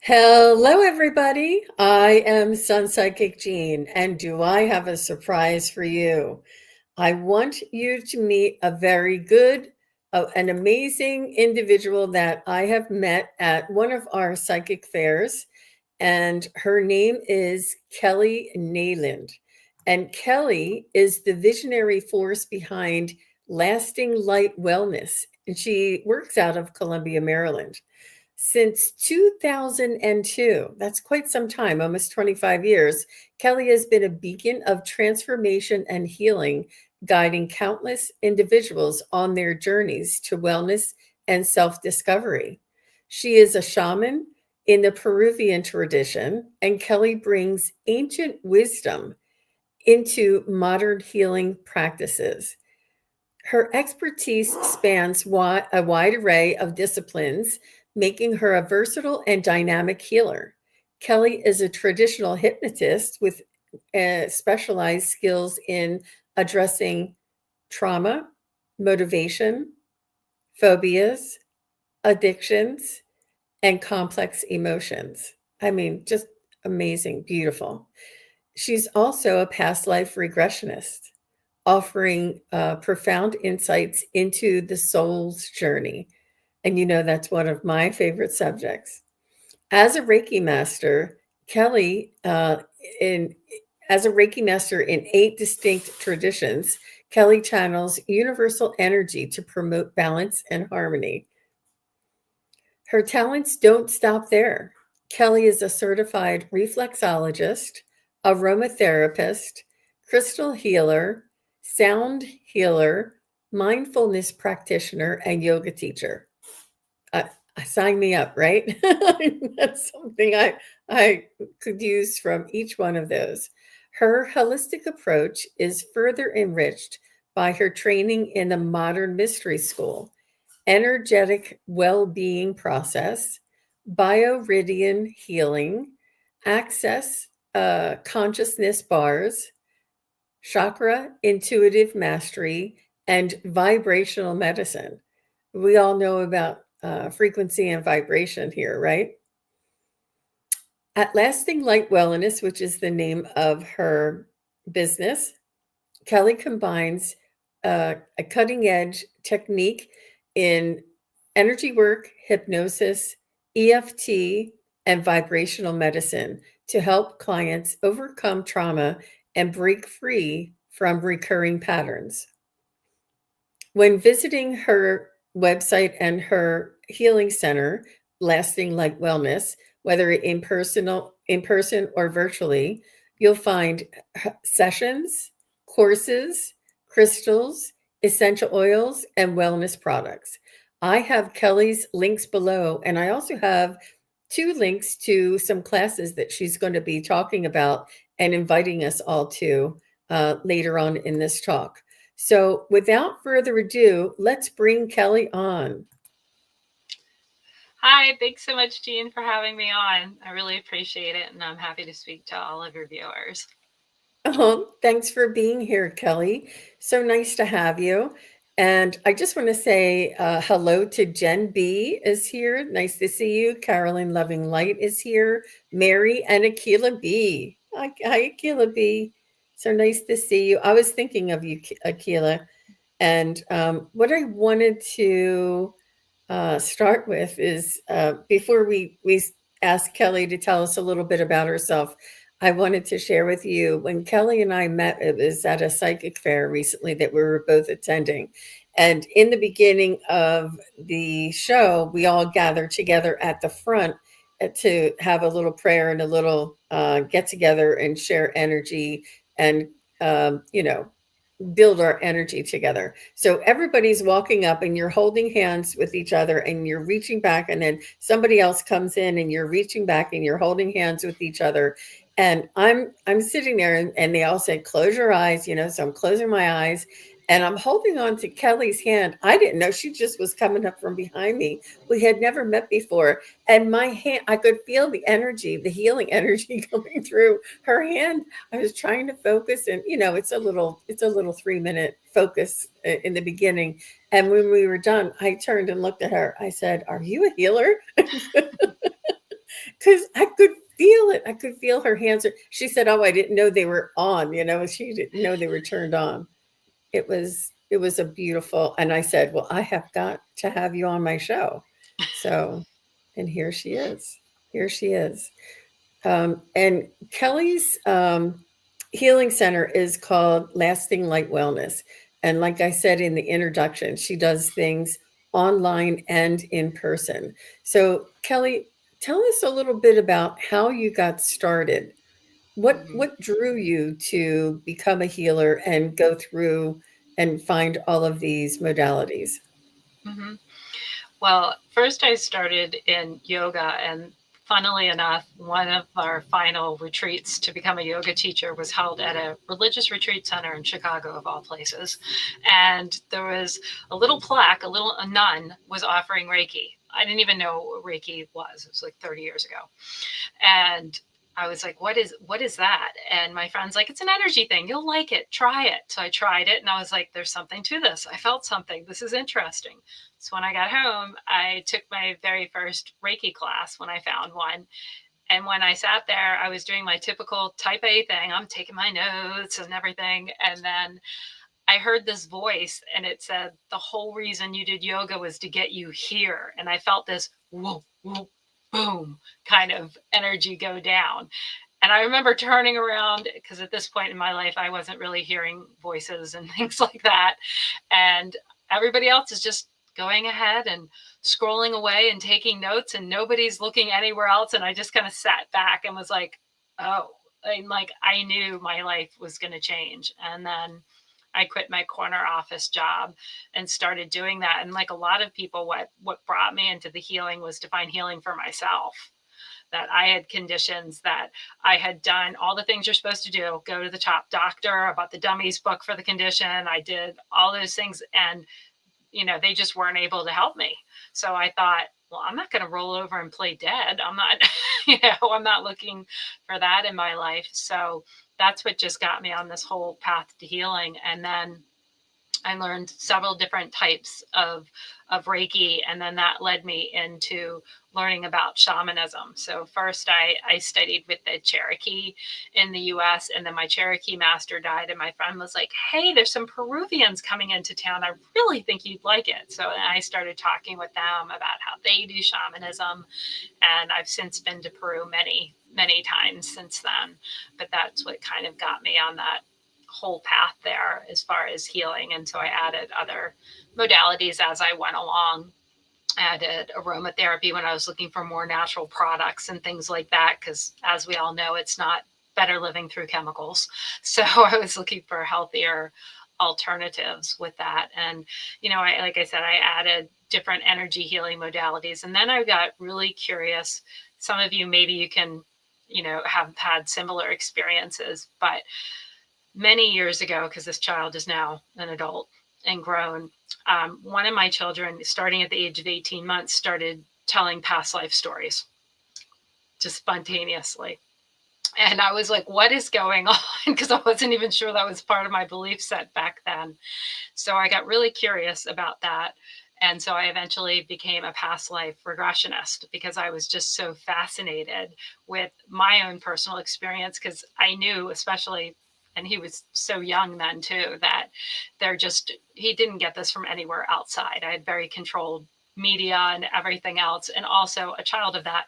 Hello, everybody. I am Sun Psychic Jean, and do I have a surprise for you? I want you to meet a very good, an amazing individual that I have met at one of our psychic fairs, and her name is Kelly Neylan. And Kelly is the visionary force behind Lasting Light Wellness, and she works out of Columbia, Maryland. Since 2002, that's quite some time, almost 25 years, Kelly has been a beacon of transformation and healing, guiding countless individuals on their journeys to wellness and self discovery. She is a shaman in the Peruvian tradition, and Kelly brings ancient wisdom into modern healing practices. Her expertise spans a wide array of disciplines, making her a versatile and dynamic healer. Kelly is a traditional hypnotist with specialized skills in addressing trauma, motivation, phobias, addictions, and complex emotions. I mean, just amazing, beautiful. She's also a past life regressionist, offering profound insights into the soul's journey. And that's one of my favorite subjects. As a Reiki Master, Kelly, in as a Reiki Master in 8 distinct traditions, Kelly channels universal energy to promote balance and harmony. Her talents don't stop there. Kelly is a certified reflexologist, aromatherapist, crystal healer, sound healer, mindfulness practitioner, and yoga teacher. Uh, Sign me up, right? That's something I could use from each one of those. Her holistic approach is further enriched by her training in the Modern Mystery School, energetic well-being process, Bioridian Healing, access consciousness bars, Chakra Intuitive Mastery, and Vibrational Medicine. We all know about frequency and vibration here, right? At Lasting Light Wellness, which is the name of her business, Kelly combines a cutting edge technique in energy work, hypnosis, EFT, and vibrational medicine to help clients overcome trauma and break free from recurring patterns. When visiting her website and her healing center, Lasting Light Wellness, whether in person or virtually, you'll find sessions, courses, crystals, essential oils, and wellness products. I have Kelly's links below, and I also have 2 links to some classes that she's going to be talking about and inviting us all to later on in this talk. So, without further ado, let's bring Kelly on. Hi, thanks so much, Jean, for having me on. I really appreciate it, and I'm happy to speak to all of your viewers. Oh, thanks for being here, Kelly. So nice to have you. And I just want to say hello to Jen B is here. Nice to see you. Carolyn Loving Light is here. Mary and Akila B. Hi, Akila B. So nice to see you. I was thinking of you, Akila. And what I wanted to start with is before we ask Kelly to tell us a little bit about herself, I wanted to share with you when Kelly and I met, it was at a psychic fair recently that we were both attending. And in the beginning of the show, we all gathered together at the front to have a little prayer and a little get together and share energy and, build our energy together. So everybody's walking up and you're holding hands with each other and you're reaching back, and then somebody else comes in and you're reaching back and you're holding hands with each other. And I'm sitting there and they all said, close your eyes, so I'm closing my eyes and I'm holding on to Kelly's hand. I didn't know she just was coming up from behind me. We had never met before. And my hand, I could feel the energy, the healing energy coming through her hand. I was trying to focus, and it's a little 3-minute focus in the beginning. And when we were done, I turned and looked at her. I said, "Are you a healer?" because I could feel it. I could feel her hands. She said, "Oh, I didn't know they were on. She didn't know they were turned on." It was a beautiful. And I said, "Well, I have got to have you on my show." So, and here she is. Here she is. And Kelly's healing center is called Lasting Light Wellness. And like I said in the introduction, she does things online and in person. So, Kelly, tell us a little bit about how you got started. What Mhm. what drew you to become a healer and go through and find all of these modalities? Mhm. Well, first I started in yoga, and funnily enough, one of our final retreats to become a yoga teacher was held at a religious retreat center in Chicago, of all places. And there was a little plaque, a nun was offering Reiki. I didn't even know what Reiki was. It was like 30 years ago. And I was like, what is that? And my friend's like, it's an energy thing. You'll like it. Try it. So I tried it and I was like, there's something to this. I felt something. This is interesting. So when I got home, I took my very first Reiki class when I found one. And when I sat there, I was doing my typical type A thing. I'm taking my notes and everything. And then I heard this voice and it said, the whole reason you did yoga was to get you here. And I felt this whoa, whoa, boom kind of energy go down. And I remember turning around because at this point in my life, I wasn't really hearing voices and things like that. And everybody else is just going ahead and scrolling away and taking notes, and nobody's looking anywhere else. And I just kind of sat back and was like, oh, and like I knew my life was going to change. And then I quit my corner office job and started doing that. And like a lot of people, what brought me into the healing was to find healing for myself. That I had conditions, that I had done all the things you're supposed to do, go to the top doctor, I bought the dummies book for the condition. I did all those things. And, they just weren't able to help me. So I thought, well, I'm not going to roll over and play dead. I'm not, I'm not looking for that in my life. So that's what just got me on this whole path to healing. And then I learned several different types of Reiki, and then that led me into learning about shamanism. So first I studied with the Cherokee in the US, and then my Cherokee master died, and my friend was like, hey, there's some Peruvians coming into town. I really think you'd like it. So I started talking with them about how they do shamanism, and I've since been to Peru many, many times since then. But that's what kind of got me on that whole path there as far as healing. And so I added other modalities as I went along. I added aromatherapy when I was looking for more natural products and things like that, because as we all know, it's not better living through chemicals. So I was looking for healthier alternatives with that. And, like I said, I added different energy healing modalities. And then I got really curious. Some of you, maybe you can, have had similar experiences, but many years ago, because this child is now an adult and grown, one of my children, starting at the age of 18 months, started telling past life stories just spontaneously. And I was like, what is going on? Because I wasn't even sure that was part of my belief set back then. So I got really curious about that. And so I eventually became a past life regressionist because I was just so fascinated with my own personal experience, because I knew, especially, and he was so young then too, that he didn't get this from anywhere outside. I had very controlled media and everything else. And also a child of that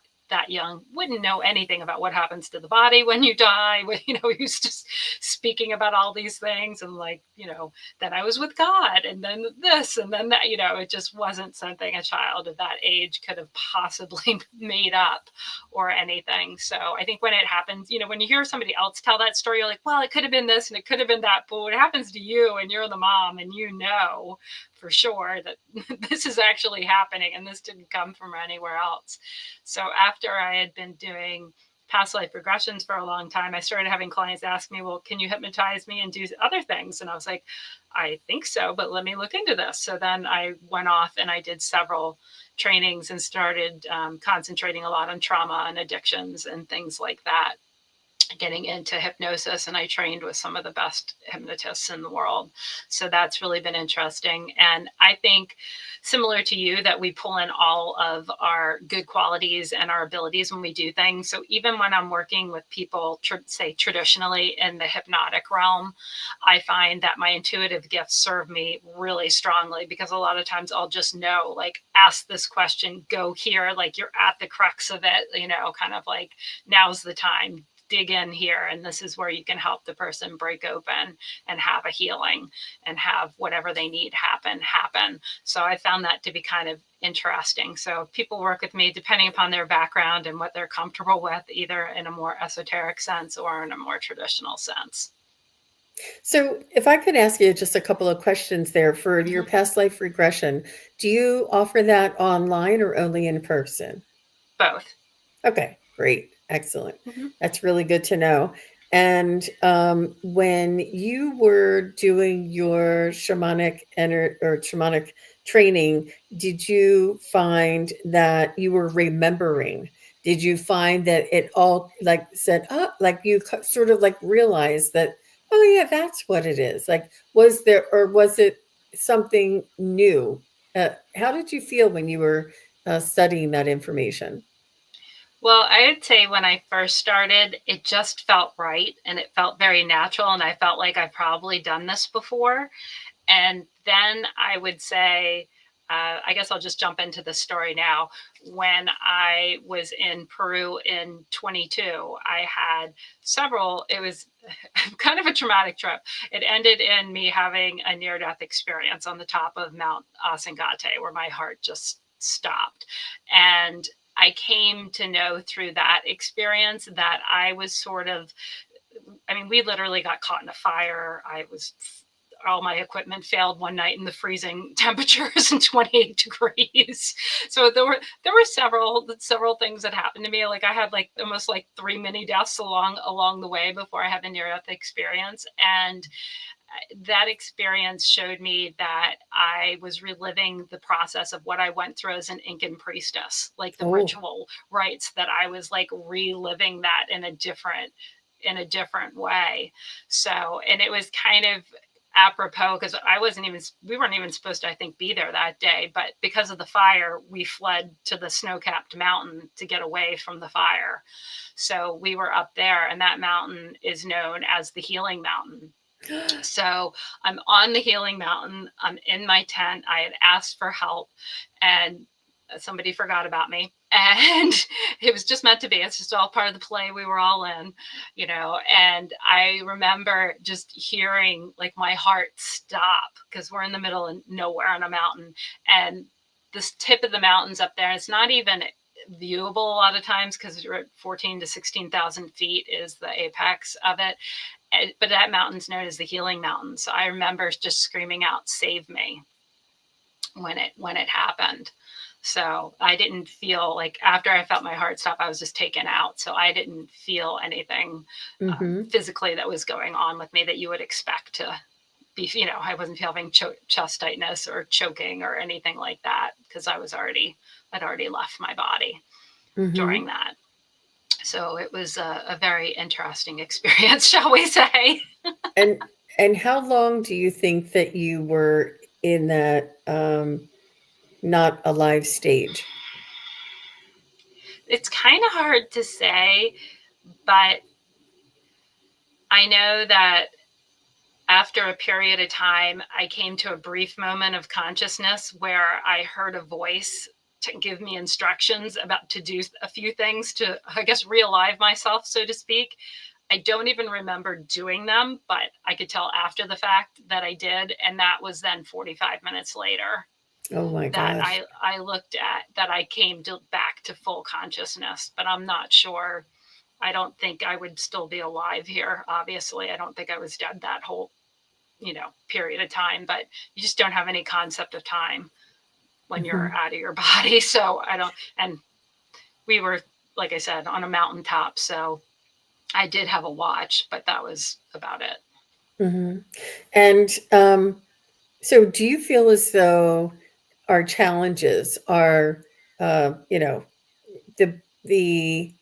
young wouldn't know anything about what happens to the body when you die. He was just speaking about all these things, and then I was with God, and then this, and then that. It just wasn't something a child of that age could have possibly made up or anything. So I think when it happens, when you hear somebody else tell that story, you're like, well, it could have been this and it could have been that. But when it happens to you and you're the mom and for sure that this is actually happening and this didn't come from anywhere else. So after I had been doing past life regressions for a long time, I started having clients ask me, well, can you hypnotize me and do other things? And I was like, I think so, but let me look into this. So then I went off and I did several trainings and started concentrating a lot on trauma and addictions and things like that. getting into hypnosis, and I trained with some of the best hypnotists in the world. So that's really been interesting. And I think, similar to you, that we pull in all of our good qualities and our abilities when we do things. So even when I'm working with people, say traditionally in the hypnotic realm, I find that my intuitive gifts serve me really strongly, because a lot of times I'll just know, like, ask this question, go here, like you're at the crux of it, you know, kind of like, now's the time, dig in here, and this is where you can help the person break open and have a healing and have whatever they need happen. So I found that to be kind of interesting. So people work with me depending upon their background and what they're comfortable with, either in a more esoteric sense or in a more traditional sense. So, if I could ask you just a couple of questions there for your Mm-hmm. past life regression, do you offer that online or only in person? Both. Okay, great. Excellent. Mm-hmm. That's really good to know. And when you were doing your shamanic or shamanic training, did you find that you were remembering? Did you find that it all like said, oh, like you sort of like realized that, oh yeah, that's what it is? Like, was there, or was it something new? How did you feel when you were studying that information? Well, I would say when I first started, it just felt right and it felt very natural. And I felt like I've probably done this before. And then I would say, I guess I'll just jump into the story now. When I was in Peru in 22, I had several, it was kind of a traumatic trip. It ended in me having a near death experience on the top of Mount Asangate, where my heart just stopped. And I came to know through that experience that I was sort of, I mean, we literally got caught in a fire. All my equipment failed one night in the freezing temperatures and 28 degrees. So there were several things that happened to me. Like I had like almost like 3 mini deaths along the way before I had the near death experience. And that experience showed me that I was reliving the process of what I went through as an Incan priestess, like the Oh, ritual rites, that I was like reliving that in a different way. So, and it was kind of apropos because we weren't even supposed to, I think, be there that day, but because of the fire, we fled to the snow-capped mountain to get away from the fire. So we were up there, and that mountain is known as the Healing Mountain. So I'm on the Healing Mountain. I'm in my tent. I had asked for help, and somebody forgot about me. And it was just meant to be. It's just all part of the play we were all in, you know. And I remember just hearing like my heart stop, because we're in the middle of nowhere on a mountain. And this tip of the mountain's up there. And it's not even viewable a lot of times because you're at 14 to 16,000 feet is the apex of it. But that mountain's known as the Healing Mountain. So I remember just screaming out, "Save me," when it happened. So I didn't feel like, after I felt my heart stop, I was just taken out. So I didn't feel anything mm-hmm. physically that was going on with me that you would expect to be. You know, I wasn't feeling chest tightness or choking or anything like that, because I'd already left my body Mm-hmm. during that. So it was a very interesting experience, shall we say. And and how long do you think that you were in that not alive stage? It's kind of hard to say, but I know that after a period of time, I came to a brief moment of consciousness where I heard a voice to give me instructions about to do a few things to, I guess, realive myself, so to speak. I don't even remember doing them, but I could tell after the fact that I did. And that was then 45 minutes later Oh my that gosh. I looked at, that I came back to full consciousness. But I'm not sure. I don't think I would still be alive here. Obviously, I don't think I was dead that whole, period of time, but you just don't have any concept of time when you're Mm-hmm. out of your body. So I don't, and we were, like I said, on a mountaintop. So I did have a watch, but that was about it. Mm-hmm. And so do you feel as though our challenges are, you know, the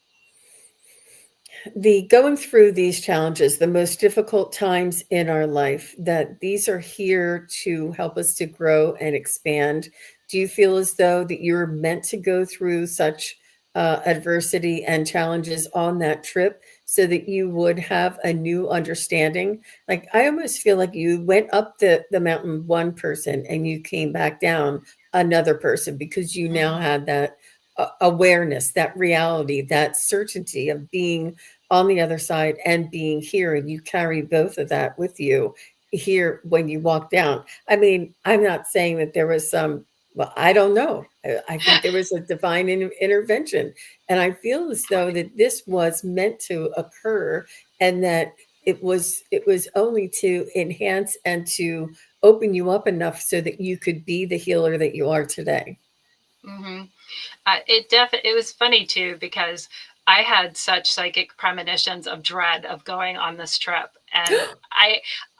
the going through these challenges, the most difficult times in our life, that these are here to help us to grow and expand. Do you feel as though that you're meant to go through such adversity and challenges on that trip so that you would have a new understanding? Like, I almost feel like you went up the mountain one person and you came back down another person, because you now Mm-hmm. had that awareness, that reality, that certainty of being on the other side and being here. And you carry both of that with you here when you walk down. I mean, I'm not saying that there was some, well, I don't know. I think there was a divine intervention. And I feel as though that this was meant to occur, and that it was only to enhance and to open you up enough so that you could be the healer that you are today. Mm-hmm. It was funny too, because I had such psychic premonitions of dread of going on this trip, and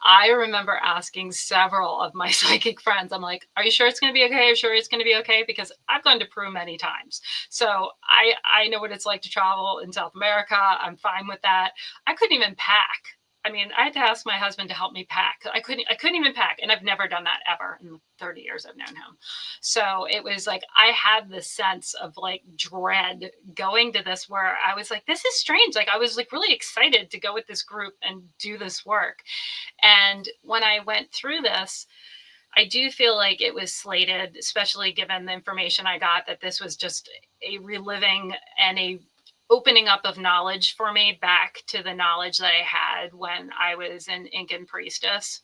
I remember asking several of my psychic friends, I'm like, "Are you sure it's going to be okay? Are you sure it's going to be okay?" Because I've gone to Peru many times, so I know what it's like to travel in South America. I'm fine with that. I couldn't even pack. I mean, I had to ask my husband to help me pack. I couldn't even pack, and I've never done that ever in the 30 years I've known him. So it was like I had this sense of like dread going to this, where I was like, this is strange. Like I was like really excited to go with this group and do this work. And when I went through this, I do feel like it was slated, especially given the information I got, that this was just a reliving and a opening up of knowledge for me back to the knowledge that I had when I was an Incan priestess.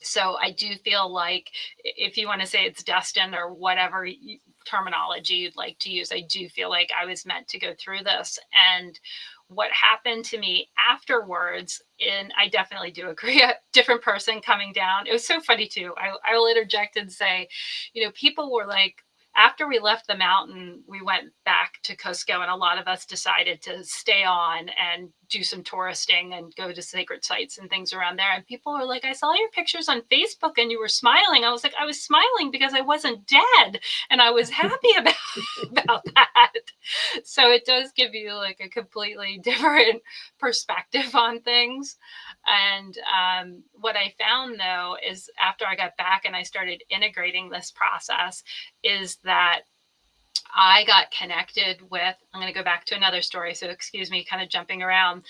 So I do feel like, if you want to say it's destined or whatever terminology you'd like to use, I do feel like I was meant to go through this. And what happened to me afterwards, and I definitely do agree, a different person coming down. It was so funny too. I will interject and say, people were like, after we left the mountain, we went back to Cusco, and a lot of us decided to stay on and do some touristing and go to sacred sites and things around there. And people were like, "I saw your pictures on Facebook and you were smiling." I was like, I was smiling because I wasn't dead, and I was happy about that. So it does give you like a completely different perspective on things. And what I found though is, after I got back and I started integrating this process, is that I got connected with, I'm going to go back to another story, so excuse me kind of jumping around,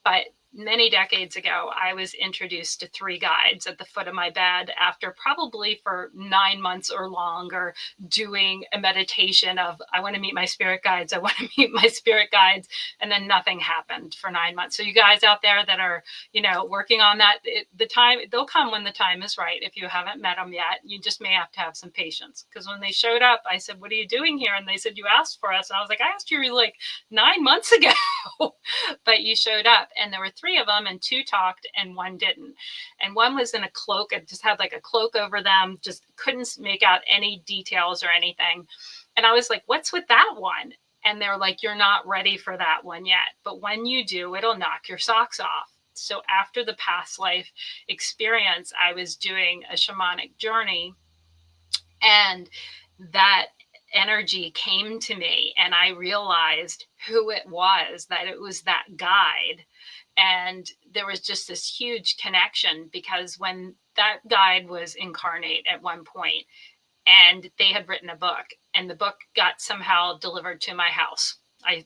but many decades ago, I was introduced to 3 guides at the foot of my bed, after probably for 9 months or longer doing a meditation of, I want to meet my spirit guides, I want to meet my spirit guides, and then nothing happened for 9 months. So you guys out there that are, working on that, the time, they'll come when the time is right. If you haven't met them yet, you just may have to have some patience, because when they showed up, I said, "What are you doing here?" And they said, "You asked for us." And I was like, "I asked you like 9 months ago." But you showed up, and there were 3 of them, and 2 talked and 1 didn't. And 1 was in a cloak. It just had like a cloak over them, just couldn't make out any details or anything. And I was like, "What's with that one?" And they're like, "You're not ready for that one yet, but when you do, it'll knock your socks off." So after the past life experience, I was doing a shamanic journey, and that energy came to me, and I realized who it was, that it was that guide. And there was just this huge connection, because when that guide was incarnate at one point, and they had written a book, and the book got somehow delivered to my house. I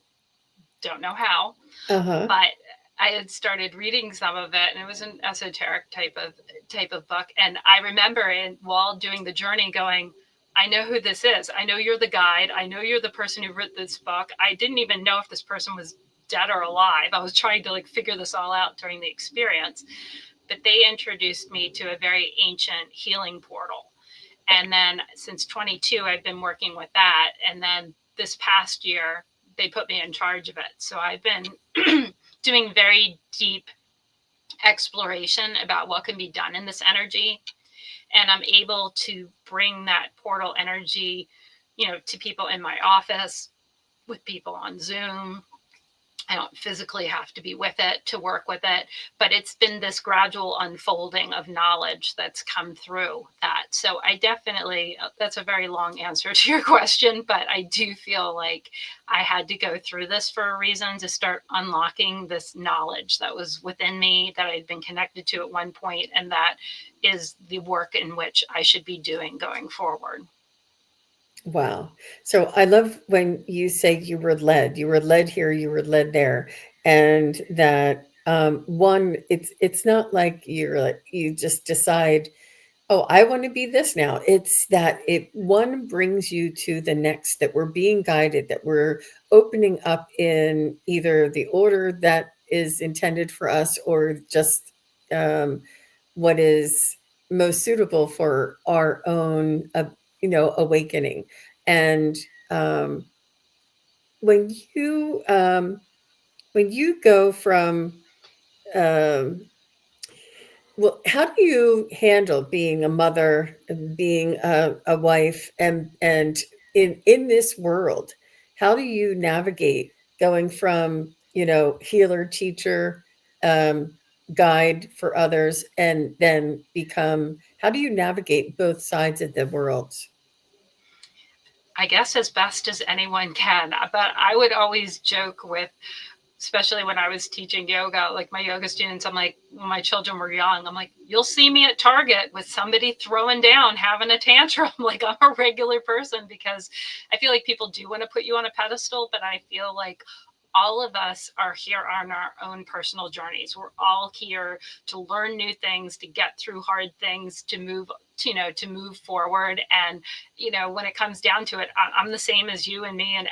don't know how, Uh-huh. but I had started reading some of it, and it was an esoteric type of book. And I remember, while doing the journey, going, "I know who this is. I know you're the guide. I know you're the person who wrote this book." I didn't even know if this person was dead or alive. I was trying to like figure this all out during the experience. But they introduced me to a very ancient healing portal. And then since 22, I've been working with that. And then this past year, they put me in charge of it. So I've been doing very deep exploration about what can be done in this energy. And I'm able to bring that portal energy, to people in my office, with people on Zoom. I don't physically have to be with it to work with it, but it's been this gradual unfolding of knowledge that's come through that. So I definitely, that's a very long answer to your question, but I do feel like I had to go through this for a reason, to start unlocking this knowledge that was within me, that I'd been connected to at one point, and that is the work in which I should be doing going forward. Wow. So I love when you say you were led here, you were led there, and that one, it's not like you're like you just decide, oh, I want to be this now. It's that it one brings you to the next, that we're being guided, that we're opening up in either the order that is intended for us, or just um, what is most suitable for our own, awakening. And um, when you when you go from um, well, how do you handle being a mother, being a wife, and in this world? How do you navigate going from, healer, teacher, um, guide for others, and then become? How do you navigate both sides of the world? I guess as best as anyone can. But I would always joke with, especially when I was teaching yoga, like my yoga students, I'm like, when my children were young, I'm like, you'll see me at Target with somebody throwing down, having a tantrum. Like, I'm a regular person, because I feel like people do want to put you on a pedestal, but I feel like all of us are here on our own personal journeys. We're all here to learn new things, to get through hard things, to move, to move forward. And, when it comes down to it, I'm the same as you and me and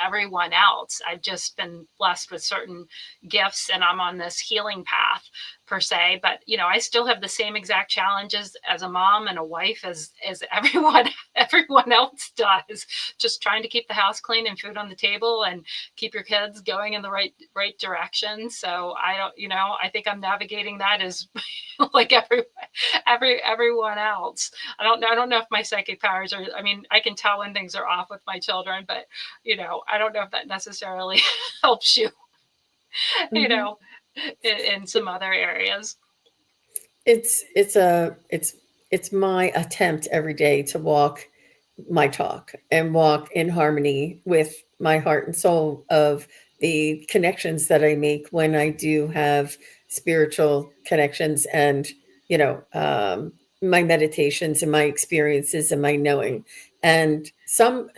everyone else. I've just been blessed with certain gifts, and I'm on this healing path per se, but I still have the same exact challenges as a mom and a wife as everyone else does. Just trying to keep the house clean and food on the table, and keep your kids going in the right direction. So I don't, I think I'm navigating that as like everyone else. I don't know if my psychic powers are, I mean, I can tell when things are off with my children, but I don't know if that necessarily helps you, you Mhm. know, in some other areas. It's my attempt every day to walk my talk and walk in harmony with my heart and soul of the connections that I make when I do have spiritual connections, and my meditations and my experiences and my knowing. And some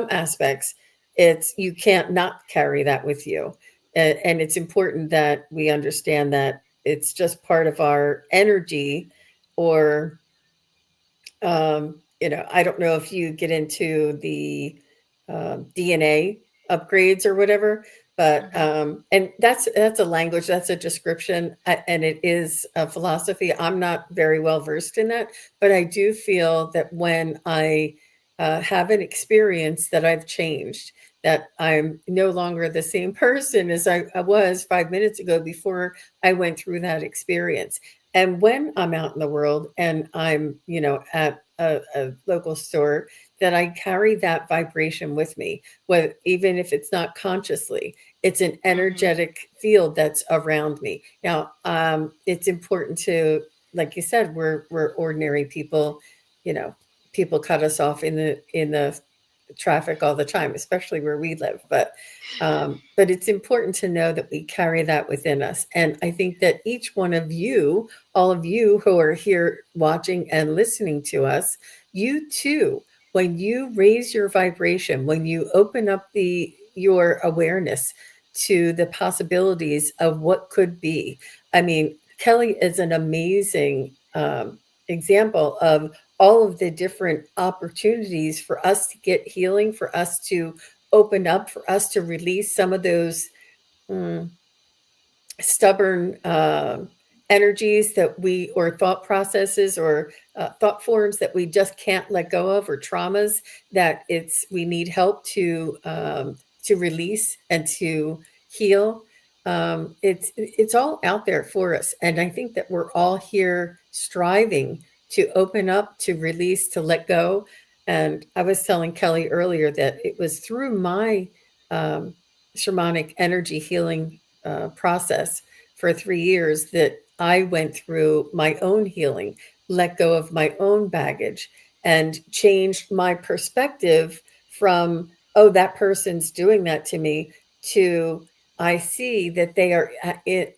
aspects, it's you can't not carry that with you. And it's important that we understand that it's just part of our energy. Or I don't know if you get into the DNA upgrades or whatever, but Mm-hmm. and that's a language, that's a description, and it is a philosophy. I'm not very well versed in that, but I do feel that when I have an experience, that I've changed, that I'm no longer the same person as I was 5 minutes ago before I went through that experience. And when I'm out in the world and I'm, at a local store, that I carry that vibration with me, even if it's not consciously, it's an Mm-hmm. energetic field that's around me. Now, it's important to, like you said, we're ordinary people. You know, people cut us off in the traffic all the time, especially where we live. But it's important to know that we carry that within us. And I think that each one of you, all of you who are here watching and listening to us, you too, when you raise your vibration, when you open up your awareness to the possibilities of what could be. I mean, Kelly is an amazing example of all of the different opportunities for us to get healing, for us to open up, for us to release some of those mm, stubborn energies that we, or thought processes, or thought forms that we just can't let go of, or traumas that we need help to release and to heal. It's all out there for us, and I think that we're all here striving to open up, to release, to let go. And I was telling Kelly earlier that it was through my um, shamanic energy healing process for 3 years that I went through my own healing, let go of my own baggage, and changed my perspective from, oh, that person's doing that to me, to I see that they are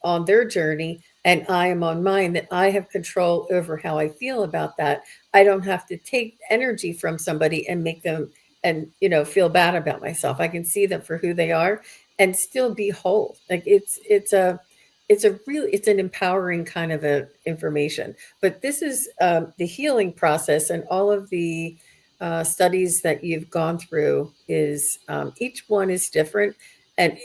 on their journey and I am on mine, that I have control over how I feel about that. I don't have to take energy from somebody and make them and feel bad about myself. I can see them for who they are and still be whole. Like it's an empowering kind of a information. But this is the healing process, and all of the studies that you've gone through is each one is different, and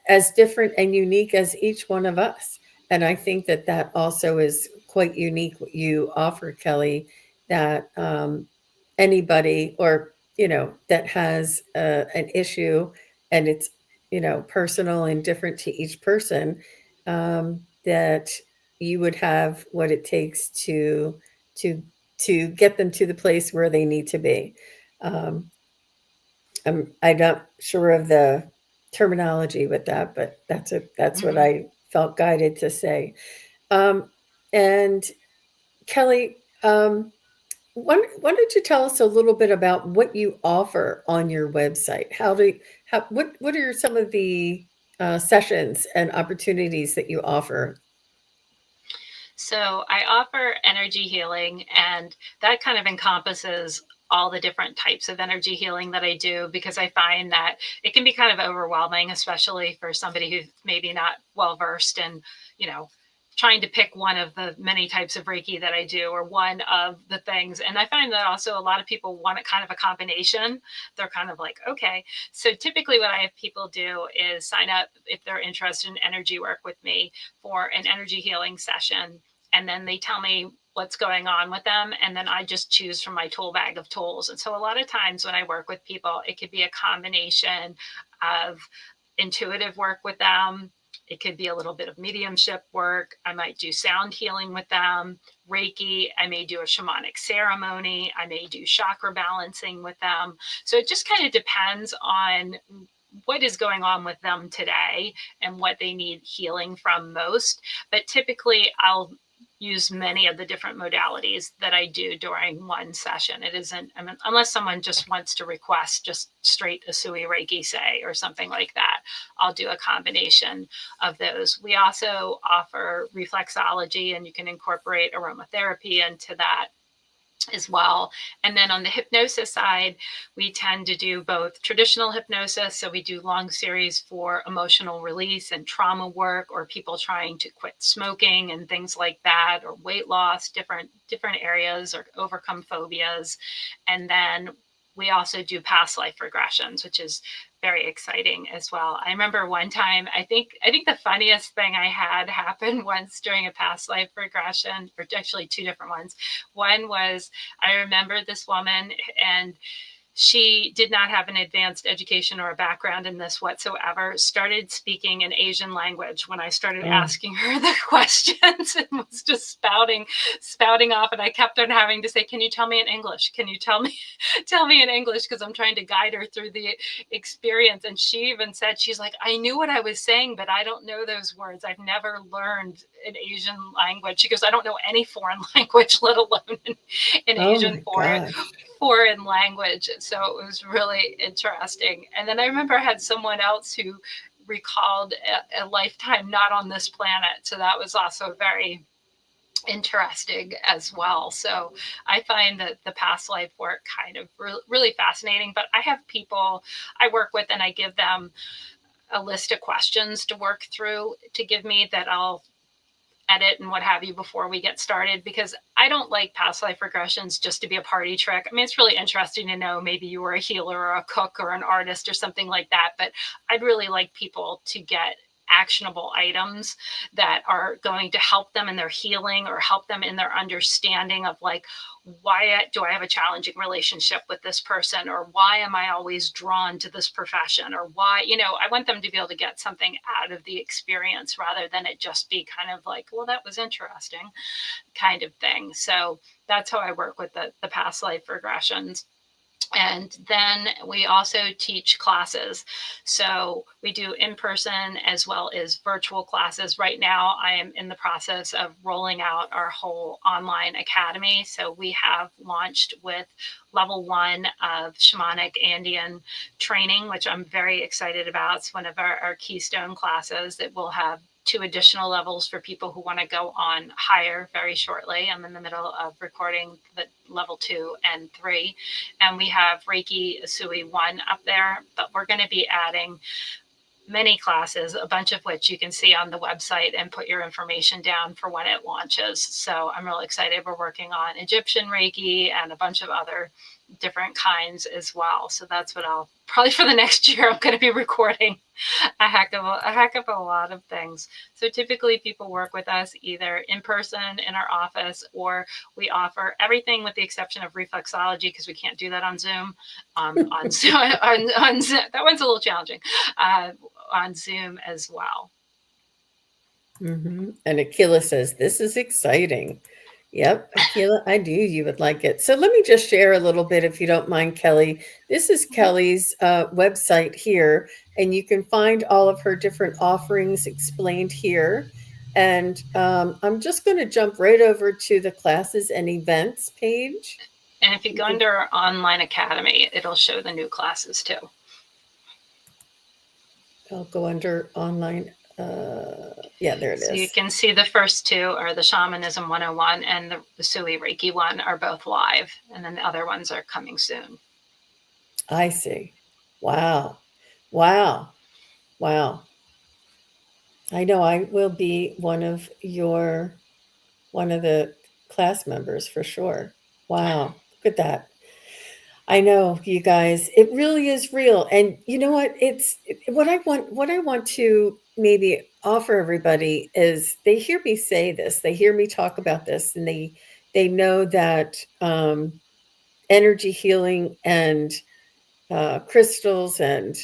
as different and unique as each one of us. And I think that that also is quite unique what you offer, Kelly, that anybody, or that has an issue, and it's personal and different to each person, that you would have what it takes to to get them to the place where they need to be. um, I'm not sure of the terminology with that, but that's what Mm-hmm. I felt guided to say. um, and Kelly, why don't you tell us a little bit about what you offer on your website? What are some of the sessions and opportunities that you offer? So I offer energy healing, and that kind of encompasses all the different types of energy healing that I do, because I find that it can be kind of overwhelming, especially for somebody who's maybe not well versed in, you know, trying to pick one of the many types of Reiki that I do, or one of the things. And I find that also a lot of people want it kind of a combination. They're kind of like, okay. So typically what I have people do is sign up if they're interested in energy work with me for an energy healing session. And then they tell me what's going on with them, and then I just choose from my tool bag of tools. And so a lot of times when I work with people, it could be a combination of intuitive work with them, it could be a little bit of mediumship work, I might do sound healing with them, Reiki, I may do a shamanic ceremony, I may do chakra balancing with them. So it just kind of depends on what is going on with them today and what they need healing from most. But typically I'll use many of the different modalities that I do during one session. It isn't, I mean, unless someone just wants to request just straight Asui Reiki, say, or something like that, I'll do a combination of those. We also offer reflexology, and you can incorporate aromatherapy into that as well. And then on the hypnosis side, we tend to do both traditional hypnosis. So we do long series for emotional release and trauma work, or people trying to quit smoking and things like that, or weight loss, different areas, or overcome phobias. And then we also do past life regressions, which is very exciting as well. I remember one time, I think the funniest thing I had happened once during a past life regression, or actually two different ones. One was, I remember this woman, and she did not have an advanced education or a background in this whatsoever, started speaking an Asian language when I started Oh, asking her the questions, and was just spouting off. And I kept on having to say, can you tell me in English? Can you tell me in English? Because I'm trying to guide her through the experience. And she even said, she's like, I knew what I was saying, but I don't know those words. I've never learned an Asian language. She goes, I don't know any foreign language, let alone an oh Asian my gosh. foreign language. So it was really interesting. And then I remember I had someone else who recalled a lifetime not on this planet. So that was also very interesting as well. So I find that the past life work kind of really fascinating. But I have people I work with, and I give them a list of questions to work through to give me, that I'll edit and what have you before we get started, because I don't like past life regressions just to be a party trick. I mean, it's really interesting to know maybe you were a healer or a cook or an artist or something like that, but I'd really like people to get actionable items that are going to help them in their healing, or help them in their understanding of, like, why do I have a challenging relationship with this person, or why am I always drawn to this profession, or why, I want them to be able to get something out of the experience, rather than it just be kind of like, well, that was interesting kind of thing. So that's how I work with the past life regressions. And then we also teach classes. So we do in-person as well as virtual classes. Right now, I am in the process of rolling out our whole online academy. So we have launched with level 1 of shamanic Andean training, which I'm very excited about. It's one of our keystone classes that will have 2 additional levels for people who want to go on higher very shortly. I'm in the middle of recording the level 2 and 3. And we have Reiki Usui 1 up there, but we're going to be adding many classes, a bunch of which you can see on the website and put your information down for when it launches. So I'm really excited. We're working on Egyptian Reiki and a bunch of other different kinds as well. So that's what I'll probably for the next year, I'm going to be recording a heck of a lot of things. So typically people work with us either in person in our office, or we offer everything with the exception of reflexology, because we can't do that on Zoom. On Zoom, on Zoom, that one's a little challenging. On Zoom as well. Mm-hmm. And Akila says, this is exciting. Yep, Akila, I knew you would like it. So let me just share a little bit, if you don't mind, Kelly. This is Kelly's website here, and you can find all of her different offerings explained here. And I'm just going to jump right over to the classes and events page. And if you go under our online academy, it'll show the new classes too. I'll go under online. Yeah, there it is. So you can see the first 2 are the Shamanism 101 and the Usui Reiki 1 are both live. And then the other ones are coming soon. I see. Wow. Wow. Wow. I know I will be one of the class members for sure. Wow. Look at that. I know, you guys, it really is real. And you know what? What I want to maybe offer everybody is they hear me say this, they hear me talk about this, and they know that energy healing and crystals and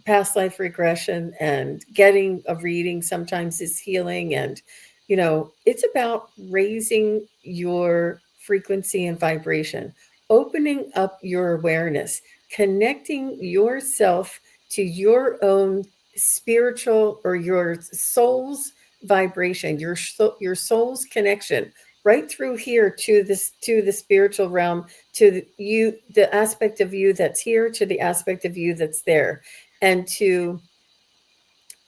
past life regression and getting a reading sometimes is healing. And, it's about raising your frequency and vibration, opening up your awareness, connecting yourself to your own spiritual or your soul's vibration, your soul's connection right through here to the spiritual realm, to the aspect of you that's here, to the aspect of you that's there, and to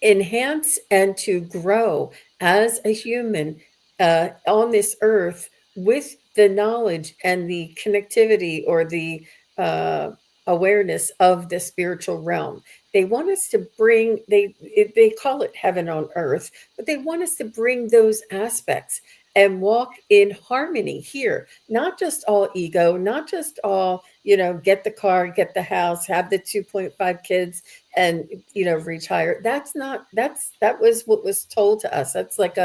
enhance and to grow as a human on this earth with the knowledge and the connectivity or the awareness of the spiritual realm. They want us to bring, they call it heaven on earth, but they want us to bring those aspects and walk in harmony here. Not just all ego, not just all, get the car, get the house, have the 2.5 kids, and, retire. That was what was told to us. That's like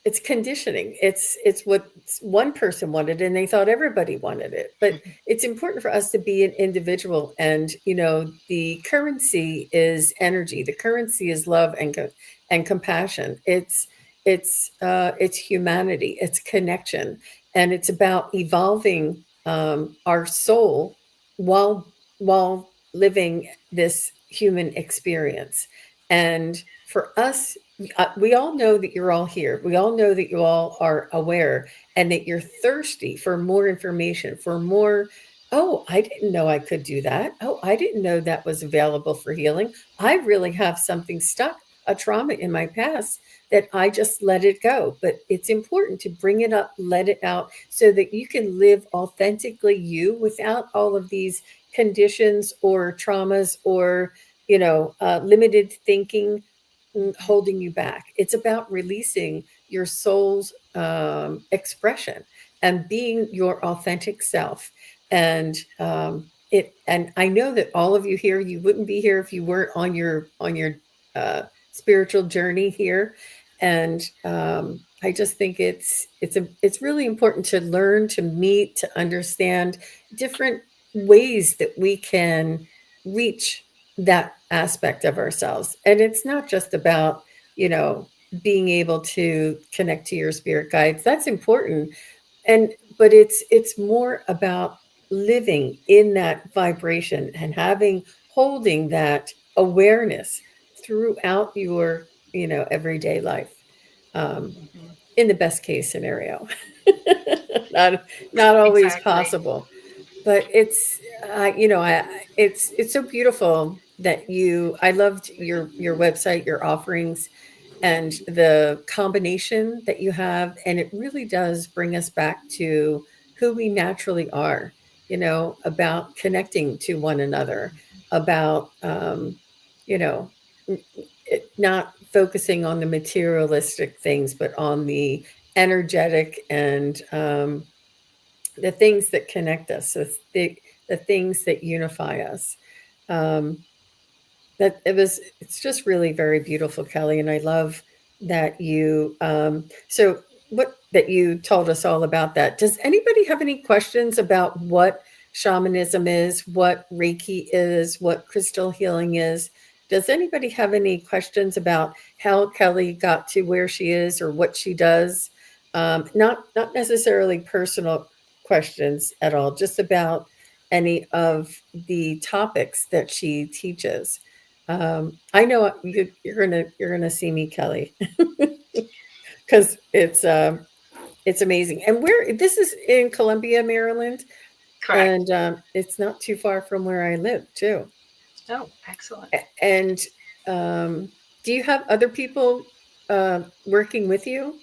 it's conditioning. It's what one person wanted, and they thought everybody wanted it. But it's important for us to be an individual. And, the currency is energy. The currency is love and compassion. It's humanity. It's connection, and it's about evolving our soul while living this human experience. And for us, we all know that you're all here. We all know that you all are aware and that you're thirsty for more information, for more. Oh, I didn't know I could do that. Oh, I didn't know that was available for healing. I really have something stuck, a trauma in my past that I just let it go. But it's important to bring it up, let it out, so that you can live authentically you without all of these conditions or traumas or, limited thinking holding you back. It's about releasing your soul's expression and being your authentic self. And and I know that all of you here, you wouldn't be here if you weren't on your spiritual journey here. And I just think it's really important to learn, to meet, to understand different ways that we can reach that aspect of ourselves. And it's not just about, being able to connect to your spirit guides. That's important. But it's more about living in that vibration and holding that awareness throughout your, everyday life. Um, Mhm. in the best case scenario. not not always Exactly. possible, but it's so beautiful that I loved your website, your offerings, and the combination that you have, and it really does bring us back to who we naturally are, about connecting to one another, about you know not focusing on the materialistic things, but on the energetic and the things that connect us, so the things that unify us. Um, it's just really very beautiful, Kelly, and I love that you told us all about that. Does anybody have any questions about what shamanism is, what Reiki is, what crystal healing is? Does anybody have any questions about how Kelly got to where she is or what she does? Not necessarily personal questions at all, just about any of the topics that she teaches. I know you're gonna see me, Kelly, because it's amazing. And where this is in Columbia, Maryland, Correct. and it's not too far from where I live too. Oh, excellent. And um, do you have other people working with you?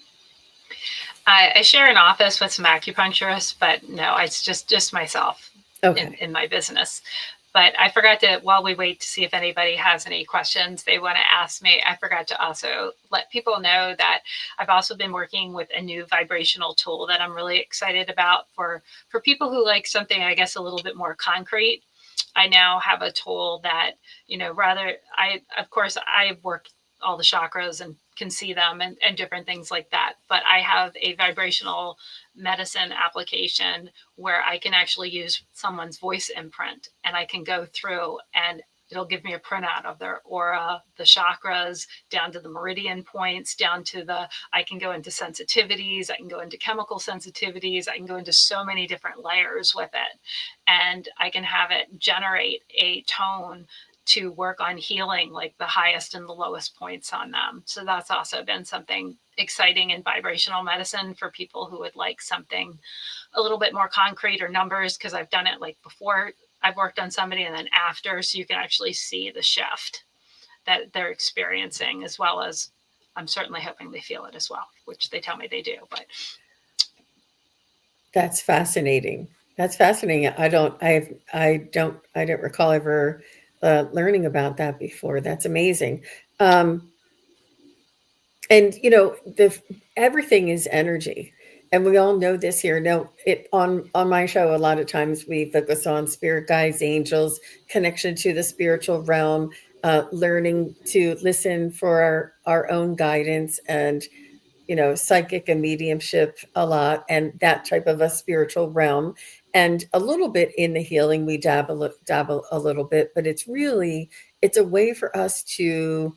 I share an office with some acupuncturists, but no, it's just myself Okay. in my business. But I forgot to, while we wait to see if anybody has any questions they want to ask me, I forgot to also let people know that I've also been working with a new vibrational tool that I'm really excited about for people who like something, I guess, a little bit more concrete. I now have a tool that, of course, I work all the chakras and can see them and different things like that. But I have a vibrational medicine application where I can actually use someone's voice imprint and I can go through and it'll give me a printout of their aura, the chakras, down to the meridian points, down to I can go into sensitivities, I can go into chemical sensitivities, I can go into so many different layers with it. And I can have it generate a tone to work on healing like the highest and the lowest points on them. So that's also been something exciting in vibrational medicine for people who would like something a little bit more concrete or numbers, because I've done it like before I've worked on somebody and then after, so you can actually see the shift that they're experiencing, as well as I'm certainly hoping they feel it as well, which they tell me they do. But That's fascinating. That's fascinating. I don't recall ever learning about that before. That's amazing. Um, and everything is energy, and we all know this here. Now, on my show, a lot of times we focus on spirit guides, angels, connection to the spiritual realm, learning to listen for our own guidance, and psychic and mediumship a lot, and that type of a spiritual realm, and a little bit in the healing. We dabble a little bit, but it's a way for us to,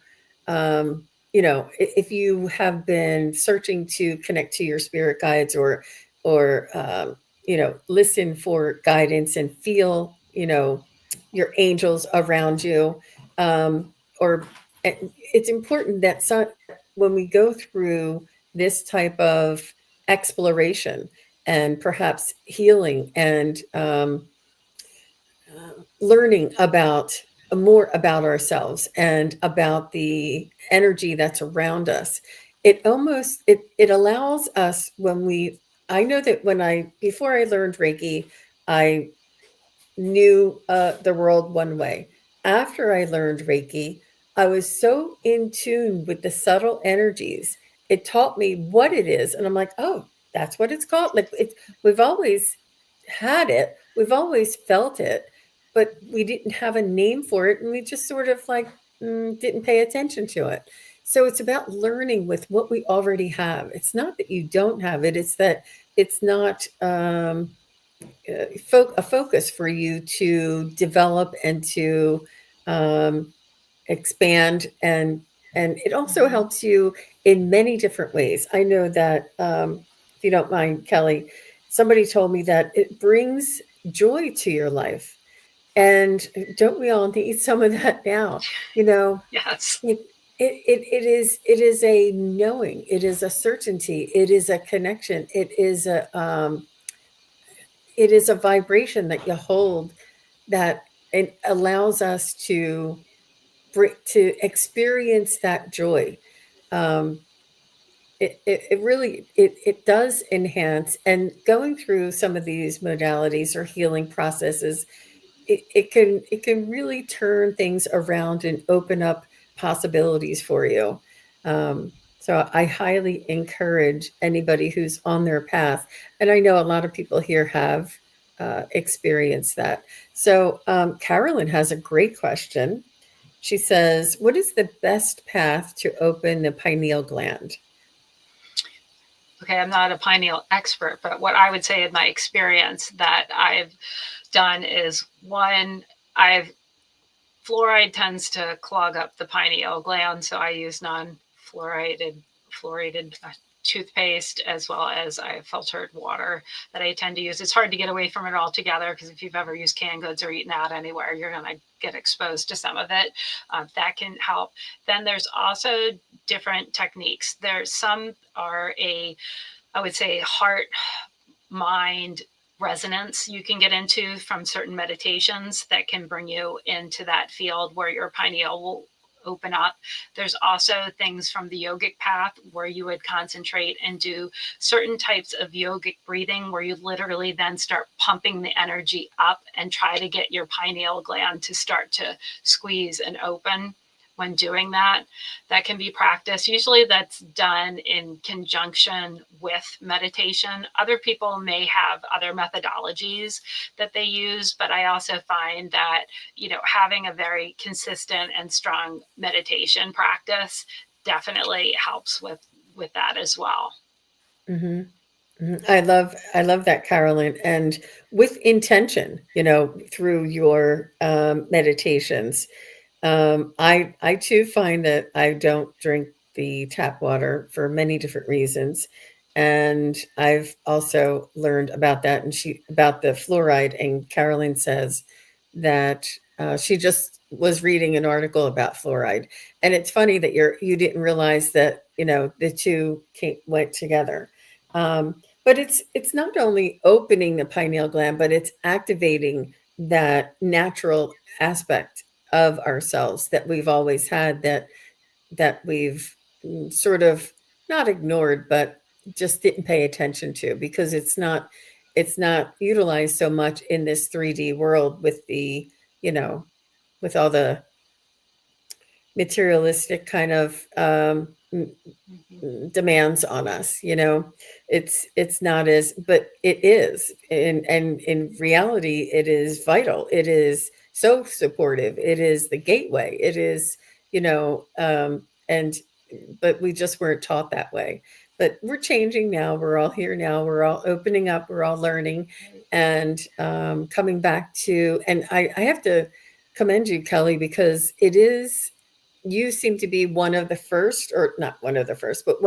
if you have been searching to connect to your spirit guides, or listen for guidance and feel, your angels around you, or it's important that when we go through this type of exploration and perhaps healing and learning about more about ourselves and about the energy that's around us, it allows us when we I know that when I before I learned Reiki, I knew the world one way. After I learned Reiki, I was so in tune with the subtle energies. It taught me what it is, and I'm like, oh, that's what it's called. Like we've always had it, we've always felt it, but we didn't have a name for it, and we just sort of like didn't pay attention to it. So it's about learning with what we already have. It's not that you don't have it; it's that it's not. A focus for you to develop and to um, expand, and it also mm-hmm. helps you in many different ways. I know that if you don't mind, Kelly, somebody told me that it brings joy to your life. And don't we all need some of that now? You know, Yes. it, it is a knowing, it is a certainty, it is a connection, it is a vibration that you hold that it allows us to experience that joy. Um, it really it does enhance, and going through some of these modalities or healing processes, it can really turn things around and open up possibilities for you. So I highly encourage anybody who's on their path, and I know a lot of people here have experienced that. So Carolyn has a great question. She says, "What is the best path to open the pineal gland?" Okay, I'm not a pineal expert, but what I would say in my experience that I've done is one, I've fluoride tends to clog up the pineal gland, so I use fluoridated toothpaste, as well as I have filtered water that I tend to use. It's hard to get away from it altogether, because if you've ever used canned goods or eaten out anywhere, you're going to get exposed to some of it. That can help. Then there's also different techniques. There's some are I would say, heart mind resonance you can get into from certain meditations that can bring you into that field where your pineal will open up. There's also things from the yogic path where you would concentrate and do certain types of yogic breathing where you literally then start pumping the energy up and try to get your pineal gland to start to squeeze and open when doing that. That can be practiced. Usually that's done in conjunction with meditation. Other people may have other methodologies that they use, but I also find that, having a very consistent and strong meditation practice definitely helps with that as well. Hmm. I love that, Carolyn, and with intention, through your meditations. I too find that I don't drink the tap water for many different reasons, and I've also learned about that, and she about the fluoride. And Carolyn says that she just was reading an article about fluoride, and it's funny that you didn't realize that the two went together. But it's not only opening the pineal gland, but it's activating that natural aspect of ourselves that we've always had, that we've sort of not ignored, but just didn't pay attention to, because it's not utilized so much in this 3D world with you know with all the materialistic kind of Mm-hmm. demands on us. It's not as, but it is, and in reality it is vital, it is so supportive, it is the gateway, it is, and but we just weren't taught that way. But we're changing now, we're all here now, we're all opening up, we're all learning, and coming back to, and I have to commend you, Kelly, because you seem to be one of the first, or not one of the first, but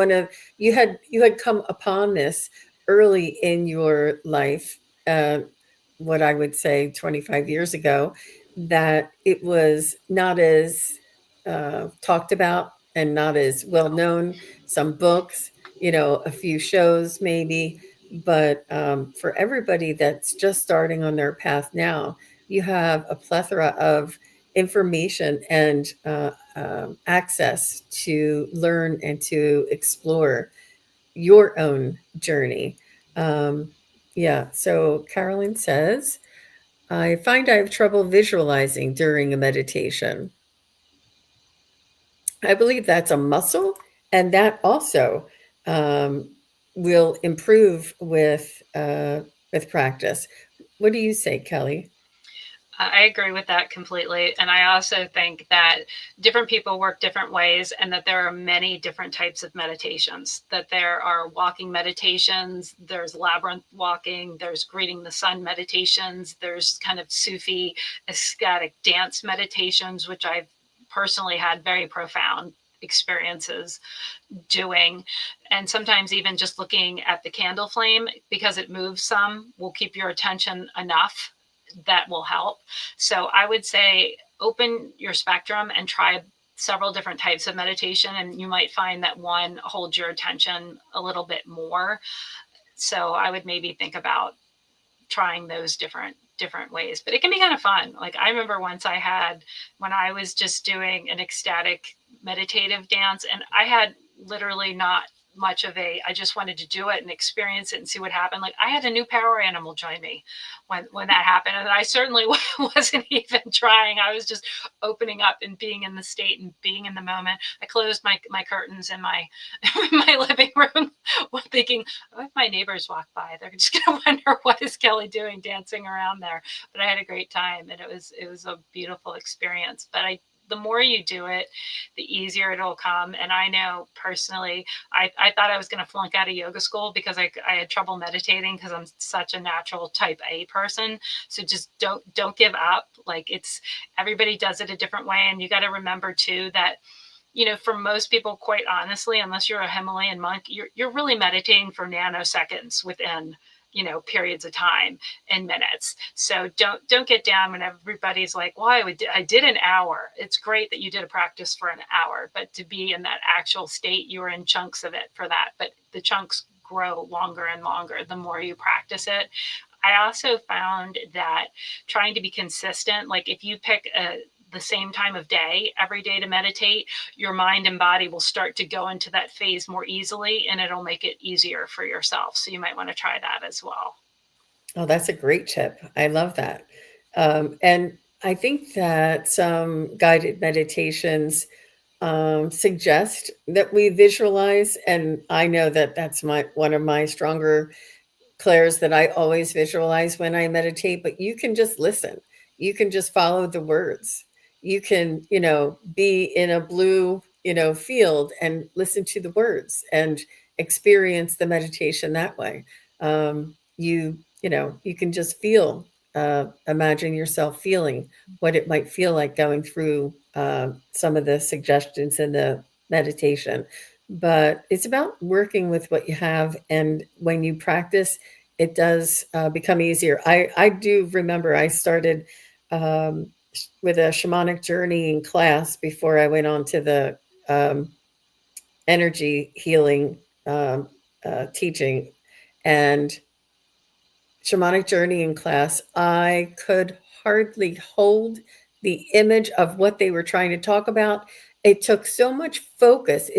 you had come upon this early in your life, uh, what I would say 25 years ago, that it was not as talked about and not as well known. Some books, a few shows maybe, but for everybody that's just starting on their path now, you have a plethora of information and access to learn and to explore your own journey. Yeah, so Carolyn says, I find I have trouble visualizing during a meditation. I believe that's a muscle, and that also um, will improve with practice. What do you say, Kelly? I agree with that completely. And I also think that different people work different ways, and that there are many different types of meditations. That there are walking meditations, there's labyrinth walking, there's greeting the sun meditations, there's kind of Sufi ecstatic dance meditations, which I've personally had very profound experiences doing. And sometimes even just looking at the candle flame, because it moves some, will keep your attention enough that will help. So I would say open your spectrum and try several different types of meditation, and you might find that one holds your attention a little bit more. So I would maybe think about trying those different ways, but it can be kind of fun. Like I remember once when I was just doing an ecstatic meditative dance, and I had literally not much of I just wanted to do it and experience it and see what happened. Like I had a new power animal join me when that happened. And I certainly wasn't even trying. I was just opening up and being in the state and being in the moment. I closed my curtains in my my living room thinking, oh, if my neighbors walk by, they're just going to wonder, what is Kelly doing dancing around there? But I had a great time, and it was a beautiful experience. But the more you do it, the easier it'll come. And I know personally, I thought I was going to flunk out of yoga school because I had trouble meditating because I'm such a natural type A person. So just don't give up. Like everybody does it a different way. And you got to remember too that, for most people, quite honestly, unless you're a Himalayan monk, you're really meditating for nanoseconds within, periods of time and minutes. So don't get down when everybody's like, well, I did an hour. It's great that you did a practice for an hour, but to be in that actual state, you were in chunks of it for that. But the chunks grow longer and longer the more you practice it. I also found that trying to be consistent, like if you pick the same time of day every day to meditate, your mind and body will start to go into that phase more easily, and it'll make it easier for yourself. So you might want to try that as well. Oh, that's a great tip. I love that. And I think that some guided meditations suggest that we visualize, and I know that that's one of my stronger clairs, that I always visualize when I meditate. But you can just listen. You can just follow the words. You can, be in a blue, field and listen to the words and experience the meditation that way. You can just imagine yourself feeling what it might feel like going through some of the suggestions in the meditation. But it's about working with what you have, and when you practice, it does become easier. I do remember I started um, with a shamanic journeying class before I went on to the um, energy healing teaching. And shamanic journeying class, I could hardly hold the image of what they were trying to talk about. It took so much focus.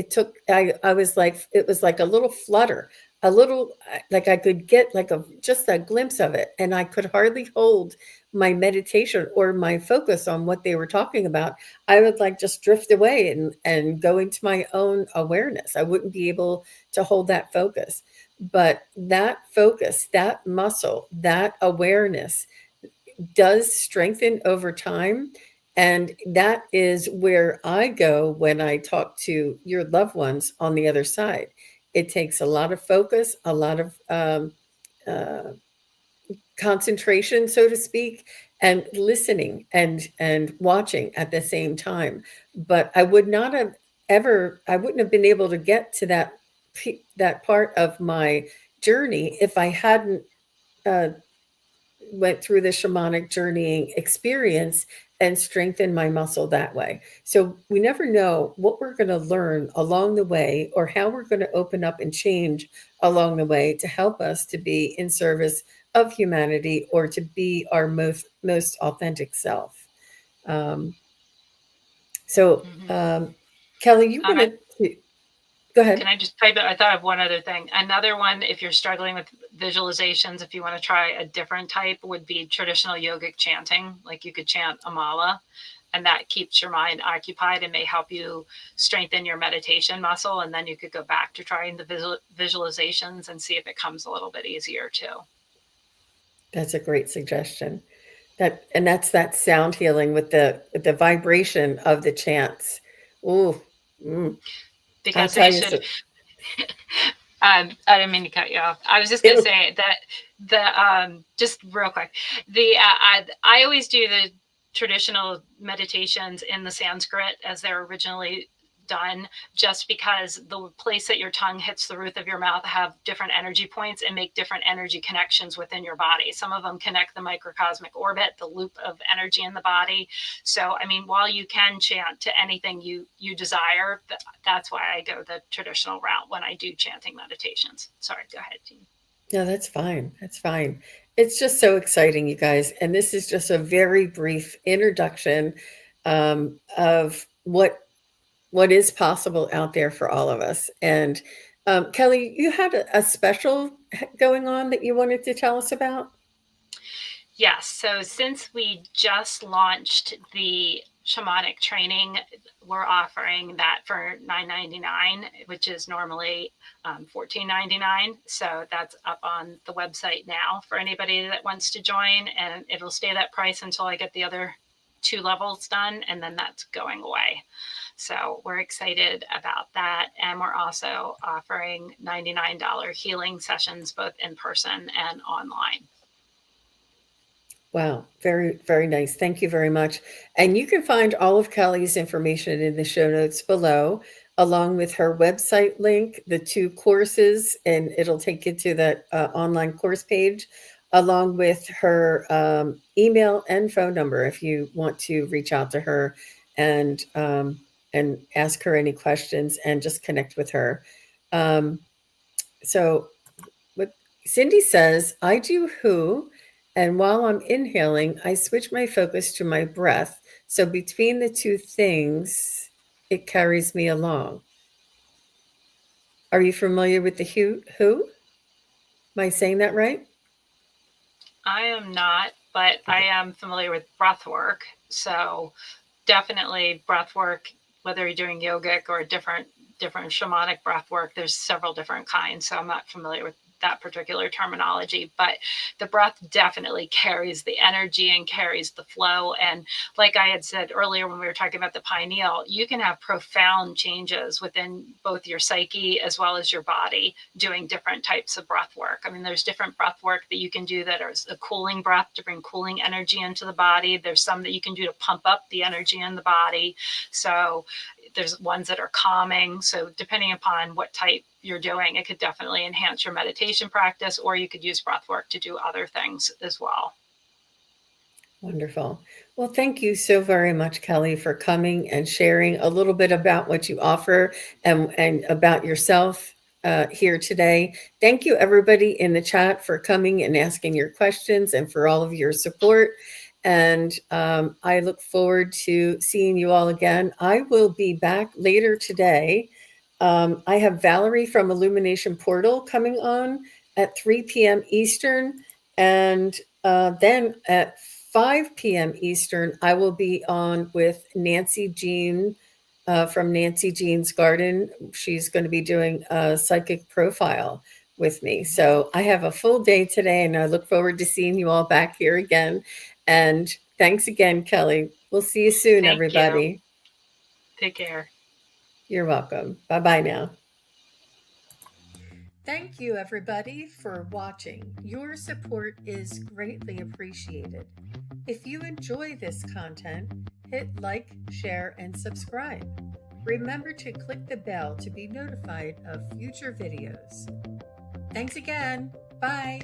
I was like, it was like a little flutter, a little, like I could get like just a glimpse of it. And I could hardly hold my meditation or my focus on what they were talking about. I would like just drift away and go into my own awareness. I wouldn't be able to hold that focus. But that focus, that muscle, that awareness does strengthen over time. And that is where I go when I talk to your loved ones on the other side. It takes a lot of focus, a lot of uh, concentration, so to speak, and listening and watching at the same time. But I wouldn't have been able to get to that part of my journey if I hadn't uh, went through the shamanic journeying experience and strengthened my muscle that way. So we never know what we're going to learn along the way, or how we're going to open up and change along the way to help us to be in service of humanity, or to be our most authentic self. Um, so, Mm-hmm. Kelly, you I, wanted to go ahead. Can I just type it? I thought of one other thing. Another one, if you're struggling with visualizations, if you want to try a different type, would be traditional yogic chanting. Like you could chant a mala, and that keeps your mind occupied and may help you strengthen your meditation muscle. And then you could go back to trying the visualizations and see if it comes a little bit easier too. That's a great suggestion. That's that sound healing with the vibration of the chants. Ooh, mm, I'll Because tell they you should, so. I didn't mean to cut you off. I was just going to It'll, say that just real quick, I always do the traditional meditations in the Sanskrit as they're originally done just because the place that your tongue hits the roof of your mouth have different energy points and make different energy connections within your body. Some of them connect the microcosmic orbit, the loop of energy in the body. So, I mean, while you can chant to anything you desire, that's why I go the traditional route when I do chanting meditations. Sorry, go ahead, Jean. No, that's fine. That's fine. It's just so exciting, you guys. And this is just a very brief introduction of what is possible out there for all of us. And Kelly, you had a special going on that you wanted to tell us about? Yes. So since we just launched the shamanic training, we're offering that for $9.99, which is normally $14.99. So that's up on the website now for anybody that wants to join, and it'll stay that price until I get the other 2 levels done, and then that's going away. So we're excited about that. And we're also offering $99 healing sessions, both in person and online. Wow, very, very nice. Thank you very much. And you can find all of Kelly's information in the show notes below, along with her website link, the 2 courses, and it'll take you to that online course page, along with her email and phone number if you want to reach out to her and ask her any questions and just connect with her. So what Cindy says, I do who, and while I'm inhaling, I switch my focus to my breath. So between the 2 things, it carries me along. Are you familiar with the who? Am I saying that right? I am not, but I am familiar with breath work. So definitely breath work, whether you're doing yogic or different shamanic breath work, there's several different kinds. So I'm not familiar with that particular terminology, but the breath definitely carries the energy and carries the flow. And like I had said earlier when we were talking about the pineal, you can have profound changes within both your psyche as well as your body doing different types of breath work. I mean, there's different breath work that you can do that are a cooling breath to bring cooling energy into the body. There's some that you can do to pump up the energy in the body. So there's ones that are calming. So depending upon what type you're doing, it could definitely enhance your meditation practice, or you could use breath work to do other things as well. Wonderful. Well, thank you so very much, Kelly, for coming and sharing a little bit about what you offer and about yourself here today. Thank you, everybody in the chat, for coming and asking your questions and for all of your support. And I look forward to seeing you all again. I will be back later today. I have Valerie from Illumination Portal coming on at 3 p.m. Eastern. And then at 5 p.m. Eastern, I will be on with Nancy Jean from Nancy Jean's Garden. She's going to be doing a psychic profile with me. So I have a full day today, and I look forward to seeing you all back here again. And thanks again, Kelly. We'll see you soon, Thank everybody. You. Take care. You're welcome. Bye-bye now. Thank you, everybody, for watching. Your support is greatly appreciated. If you enjoy this content, hit like, share, and subscribe. Remember to click the bell to be notified of future videos. Thanks again. Bye.